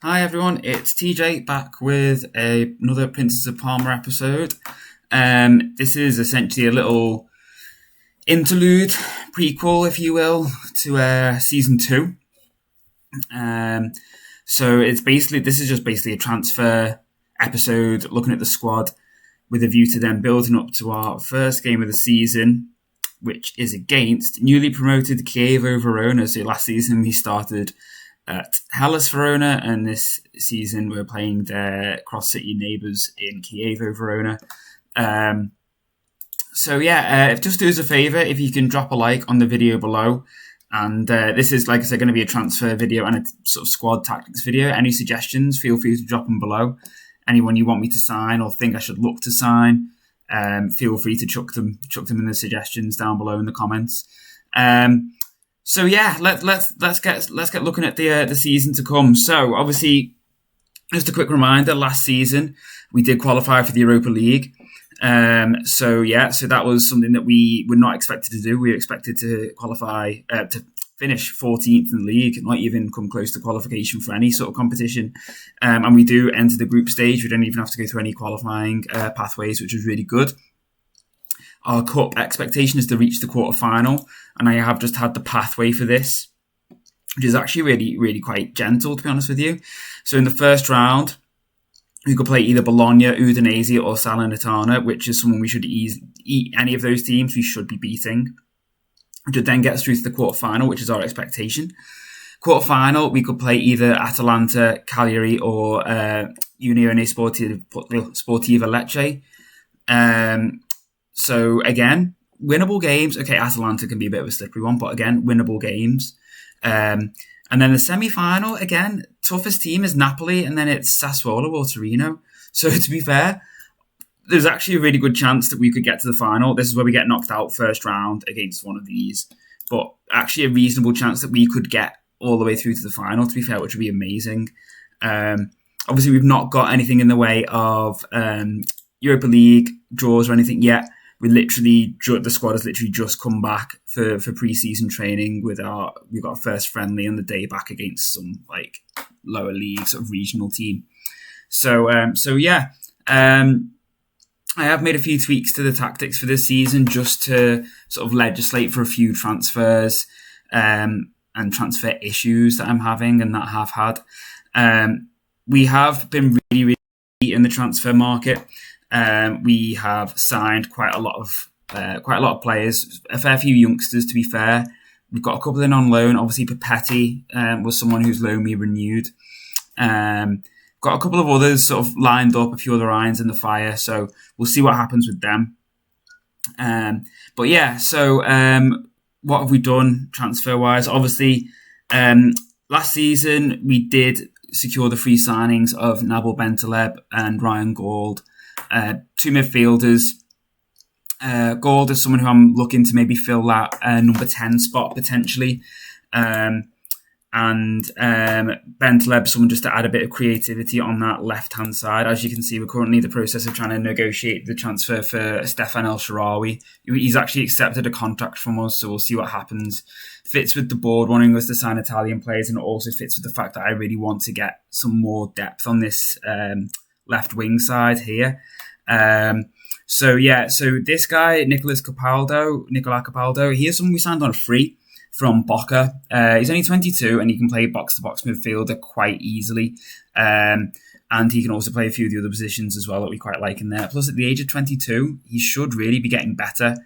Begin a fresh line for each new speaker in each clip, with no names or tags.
Hi everyone, it's TJ back with another Princess of Parma episode. This is essentially a little interlude, prequel, if you will, to season 2. So this is just basically a transfer episode, looking at the squad with a view to then building up to our first game of the season, which is against newly promoted Chievo Verona. So last season we started at Hellas Verona, and this season we're playing their cross-city neighbours in Chievo Verona. Just do us a favour if you can drop a like on the video below. And this is, like I said, going to be a transfer video and a sort of squad tactics video. Any suggestions, feel free to drop them below. Anyone you want me to sign or think I should look to sign, feel free to chuck them in the suggestions down below in the comments. Let's get looking at the season to come. So obviously, just a quick reminder: last season we did qualify for the Europa League. So that was something that we were not expected to do. We were expected to qualify to finish 14th in the league, not even come close to qualification for any sort of competition. And we do enter the group stage. We don't even have to go through any qualifying pathways, which is really good. Our cup expectation is to reach the quarter-final, and I have just had the pathway for this, which is actually really, really quite gentle, to be honest with you. So in the first round, we could play either Bologna, Udinese, or Salernitana, which is someone we should eat any of those teams we should be beating, which would then get us through to the quarter-final, which is our expectation. Quarter-final, we could play either Atalanta, Cagliari, or Unione Sportiva Lecce. So again, winnable games. Okay, Atalanta can be a bit of a slippery one, but again, winnable games. And then the semi-final, again, toughest team is Napoli, and then it's Sassuolo or Torino. So to be fair, there's actually a really good chance that we could get to the final. This is where we get knocked out first round against one of these. But actually a reasonable chance that we could get all the way through to the final, to be fair, which would be amazing. Obviously, we've not got anything in the way of Europa League draws or anything yet. The squad has literally just come back for pre-season training. We've got our first friendly on the day back against some like lower league sort of regional team. I have made a few tweaks to the tactics for this season just to sort of legislate for a few transfers and transfer issues that I'm having and that I have had. We have been really, really in the transfer market. We have signed quite a lot of players, a fair few youngsters, to be fair. We've got a couple in on loan. Obviously, Papetti was someone whose loan we renewed. Got a couple of others sort of lined up, a few other irons in the fire. So we'll see what happens with them. What have we done transfer-wise? Obviously, last season we did secure the free signings of Nabil Bentaleb and Ryan Gauld. Two midfielders. Gauld is someone who I'm looking to maybe fill that number 10 spot potentially. And Bentaleb, someone just to add a bit of creativity on that left-hand side. As you can see, we're currently in the process of trying to negotiate the transfer for Stefan El Shaarawy. He's actually accepted a contract from us, so we'll see what happens. Fits with the board wanting us to sign Italian players, and it also fits with the fact that I really want to get some more depth on this left wing side here. So this guy, Nicola Capaldo, he is someone we signed on a free from Boca. He's only 22 and he can play box-to-box midfielder quite easily. And he can also play a few of the other positions as well that we quite like in there. Plus, at the age of 22, he should really be getting better.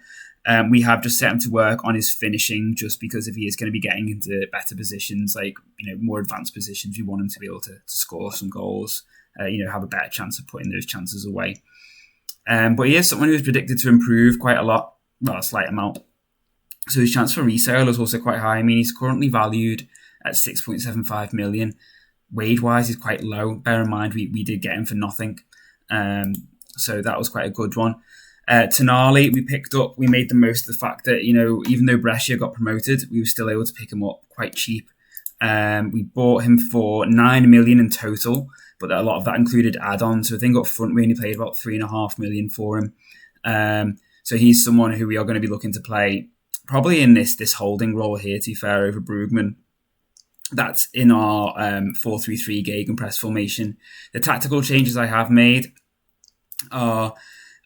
We have just set him to work on his finishing just because if he is going to be getting into better positions, like, more advanced positions, we want him to be able to score some goals, have a better chance of putting those chances away. But he is someone who's predicted to improve quite a lot, well, a slight amount. So his chance for resale is also quite high. I mean, he's currently valued at 6.75 million. Wage-wise, he's quite low. Bear in mind, we did get him for nothing. So that was quite a good one. Tonali, we picked up. We made the most of the fact that, even though Brescia got promoted, we were still able to pick him up quite cheap. We bought him for 9 million in total, but a lot of that included add-ons. So I think up front, we only paid about 3.5 million for him. So he's someone who we are going to be looking to play probably in this holding role here, to be fair, over Brugman. That's in our 4-3-3 gegenpress formation. The tactical changes I have made are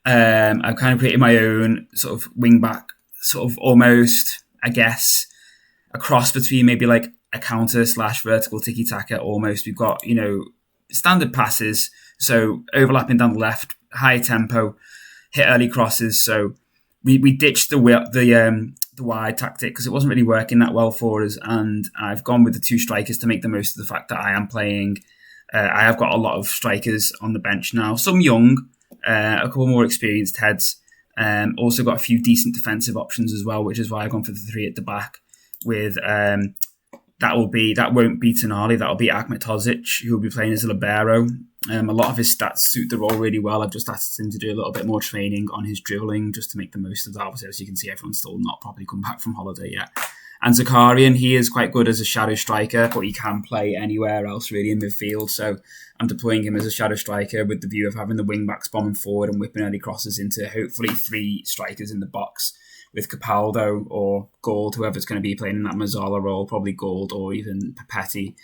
I've kind of created my own sort of wing back, sort of almost, I guess, a cross between maybe like a counter / vertical tiki-taka almost. We've got, standard passes, so overlapping down the left, high tempo, hit early crosses. So we ditched the wide tactic because it wasn't really working that well for us, and I've gone with the two strikers to make the most of the fact that I am playing. I have got a lot of strikers on the bench now, some young, a couple more experienced heads. Also got a few decent defensive options as well, which is why I've gone for the three at the back. With that won't be Tonali, that'll be Ahmet Tozic, who will be playing as a libero. A lot of his stats suit the role really well. I've just asked him to do a little bit more training on his dribbling just to make the most of that. Obviously, as you can see, everyone's still not probably come back from holiday yet. And Zakarian, he is quite good as a shadow striker, but he can play anywhere else really in midfield. So I'm deploying him as a shadow striker with the view of having the wing backs bombing forward and whipping early crosses into hopefully three strikers in the box, with Capaldo or Gold, whoever's going to be playing in that Mazzala role, probably Gold or even Papetti,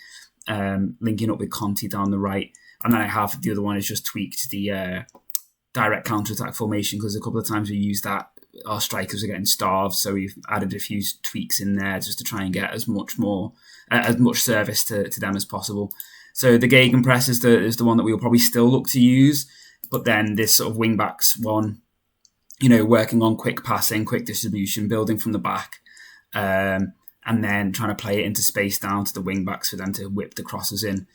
linking up with Conti down the right. And then I have the other one is just tweaked the direct counter-attack formation, because a couple of times we used that, our strikers are getting starved, so we've added a few tweaks in there just to try and get as much service to them as possible. So the gegenpress is the one that we'll probably still look to use, but then this sort of wing-backs one, working on quick passing, quick distribution, building from the back, and then trying to play it into space down to the wing-backs for them to whip the crosses in,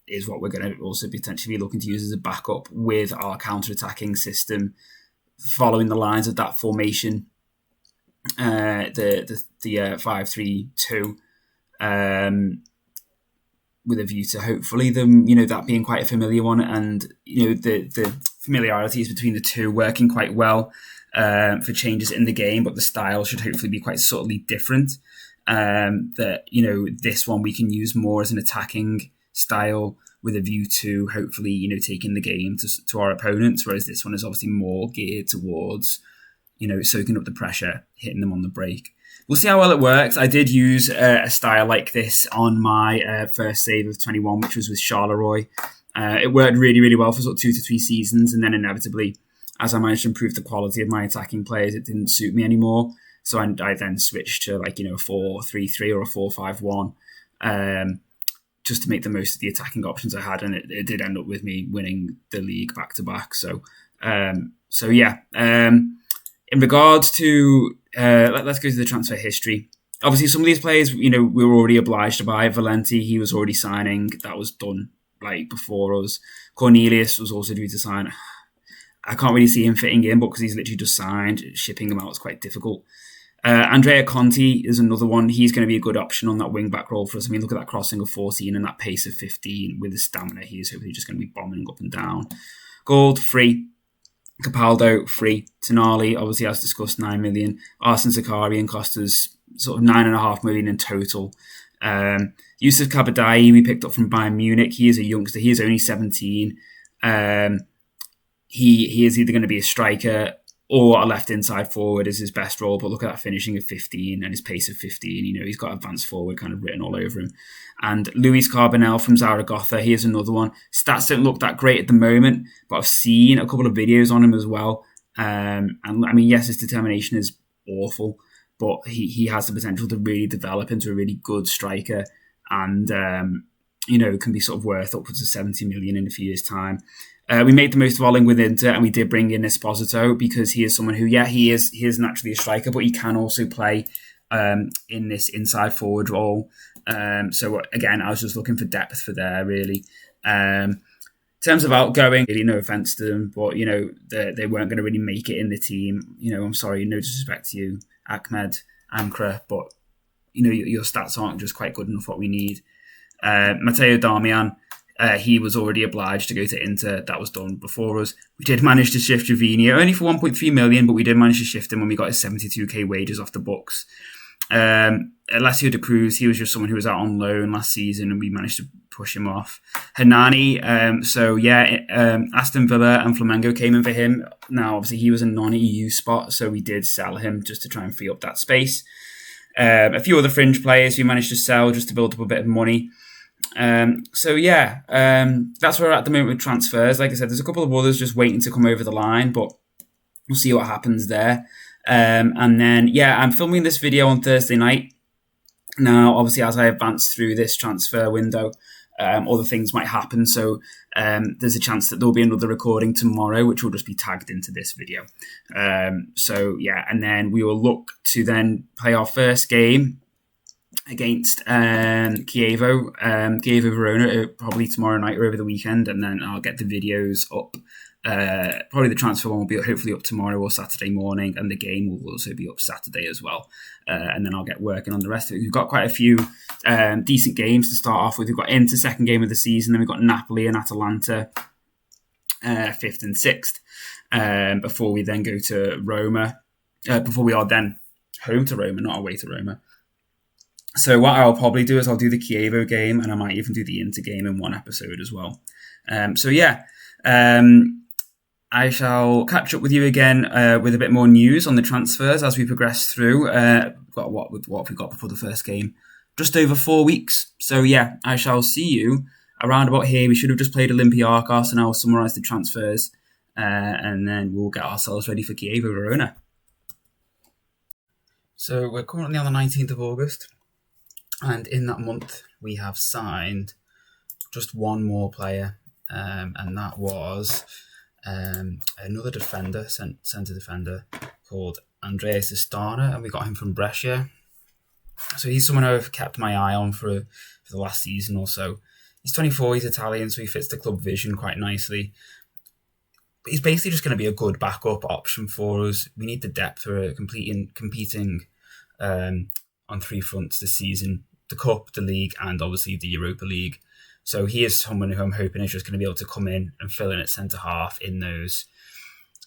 is what we're going to also potentially be looking to use as a backup with our counter-attacking system, following the lines of that formation, the 5-3-2, with a view to hopefully them, that being quite a familiar one, and the familiarities between the two working quite well for changes in the game, but the style should hopefully be quite subtly different. This one we can use more as an attacking style with a view to hopefully, taking the game to our opponents, whereas this one is obviously more geared towards, soaking up the pressure, hitting them on the break. We'll see how well it works. I did use a style like this on my first save of 21, which was with Charleroi. It worked really, really well for sort of 2 to 3 seasons, and then inevitably, as I managed to improve the quality of my attacking players, it didn't suit me anymore. So I then switched to a 4-3-3 or a 4-5-1, just to make the most of the attacking options I had, and it did end up with me winning the league back to back. So yeah. In regards to let's go to the transfer history. Obviously, some of these players, we were already obliged to buy. Valenti, he was already signing. That was done before us. Cornelius was also due to sign. I can't really see him fitting in, but because he's literally just signed, shipping him out is quite difficult. Andrea Conti is another one. He's going to be a good option on that wing-back role for us. I mean, look at that crossing of 14 and that pace of 15 with the stamina. He is hopefully just going to be bombing up and down. Gold, free. Capaldo, free. Tonali, obviously, as discussed, 9 million. Arsene Zakarian cost us sort of 9.5 million in total. Yusuf Kabadai, we picked up from Bayern Munich. He is a youngster. He is only 17. He is either going to be a striker or a left inside forward is his best role. But look at that finishing of 15 and his pace of 15. He's got advanced forward kind of written all over him. And Luis Carbonell from Zaragoza, he is another one. Stats don't look that great at the moment, but I've seen a couple of videos on him as well. And I mean, yes, his determination is awful, but he has the potential to really develop into a really good striker, and can be sort of worth upwards of 70 million in a few years' time. We made the most of Olling with Inter, and we did bring in Esposito because he is someone who, he is naturally a striker, but he can also play in this inside forward role. So again, I was just looking for depth for there, really. In terms of outgoing, really no offence to them, but they weren't going to really make it in the team. I'm sorry, no disrespect to you, Ahmed, Ankara, but your stats aren't just quite good enough. What we need, Matteo Darmian. He was already obliged to go to Inter. That was done before us. We did manage to shift Jovini, only for 1.3 million, but we did manage to shift him when we got his 72k wages off the books. Alessio De Cruz, he was just someone who was out on loan last season, and we managed to push him off. Hernani, Aston Villa and Flamengo came in for him. Now, obviously, he was a non-EU spot, so we did sell him just to try and free up that space. A few other fringe players we managed to sell just to build up a bit of money. That's where we're at the moment with transfers. Like I said, there's a couple of others just waiting to come over the line, but we'll see what happens there. And then, I'm filming this video on Thursday night. Now, obviously, as I advance through this transfer window, other things might happen. So there's a chance that there'll be another recording tomorrow, which will just be tagged into this video. And then we will look to then play our first game against Chievo Verona, probably tomorrow night or over the weekend. And then I'll get the videos up. Probably the transfer one will be hopefully up tomorrow or Saturday morning, and the game will also be up Saturday as well. And then I'll get working on the rest of it. We've got quite a few decent games to start off with. We've got Inter, second game of the season, then we've got Napoli and Atalanta, 5th and 6th, before we then go to Roma, before we are then home to Roma, not away to Roma. So what I'll probably do is I'll do the Chievo game, and I might even do the Inter game in one episode as well. I shall catch up with you again with a bit more news on the transfers as we progress through. What have we got before the first game? Just over 4 weeks. So I shall see you around about here. We should have just played Olympiacos, and I'll summarise the transfers, and then we'll get ourselves ready for Chievo Verona. So we're currently on the 19th of August, and in that month we have signed just one more player, and that was another defender, centre defender called Andrea Sestana, and we got him from Brescia. So he's someone I've kept my eye on for the last season or so. He's 24, he's Italian, so he fits the club vision quite nicely. But he's basically just going to be a good backup option for us. We need the depth for competing on 3 fronts this season: the Cup, the League, and obviously the Europa League. So he is someone who I'm hoping is just going to be able to come in and fill in at centre half in those,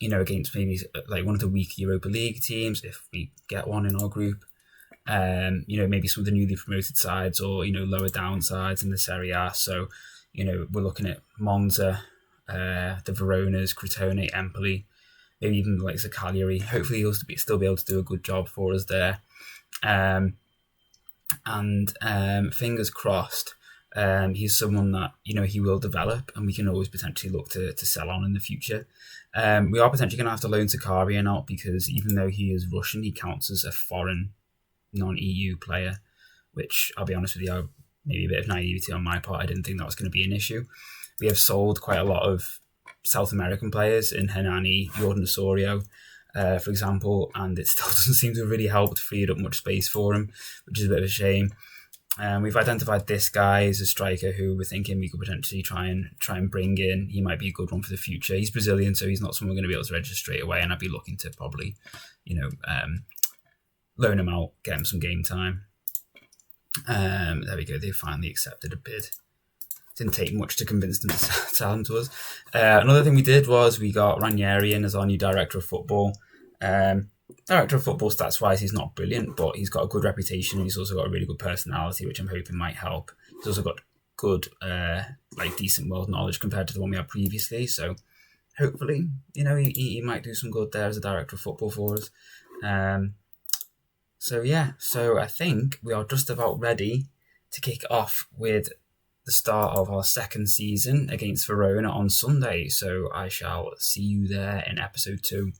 against maybe like one of the weak Europa League teams, if we get one in our group. Maybe some of the newly promoted sides, or lower down sides in the Serie A. So we're looking at Monza, the Veronas, Crotone, Empoli, maybe even like the Cagliari. Hopefully he'll still be able to do a good job for us there. Fingers crossed. He's someone that he will develop, and we can always potentially look to sell on in the future. We are potentially going to have to loan Sakarian out, because even though he is Russian, he counts as a foreign non-EU player, which I'll be honest with you, maybe a bit of naivety on my part. I didn't think that was going to be an issue. We have sold quite a lot of South American players in Hernani, Jordan Osorio, for example, and it still doesn't seem to have really helped free up much space for him, which is a bit of a shame. We've identified this guy as a striker who we're thinking we could potentially try and bring in. He might be a good one for the future. He's Brazilian, so he's not someone we're going to be able to register straight away, and I'd be looking to probably, loan him out, get him some game time. There we go. They finally accepted a bid. Didn't take much to convince them to sell him to us. Another thing we did was we got Ranieri in as our new director of football. Director of football, stats-wise, he's not brilliant, but he's got a good reputation. He's also got a really good personality, which I'm hoping might help. He's also got good, decent world knowledge compared to the one we had previously. So hopefully, he might do some good there as a director of football for us. So I think we are just about ready to kick off with the start of our second season against Verona on Sunday. So I shall see you there in episode 2.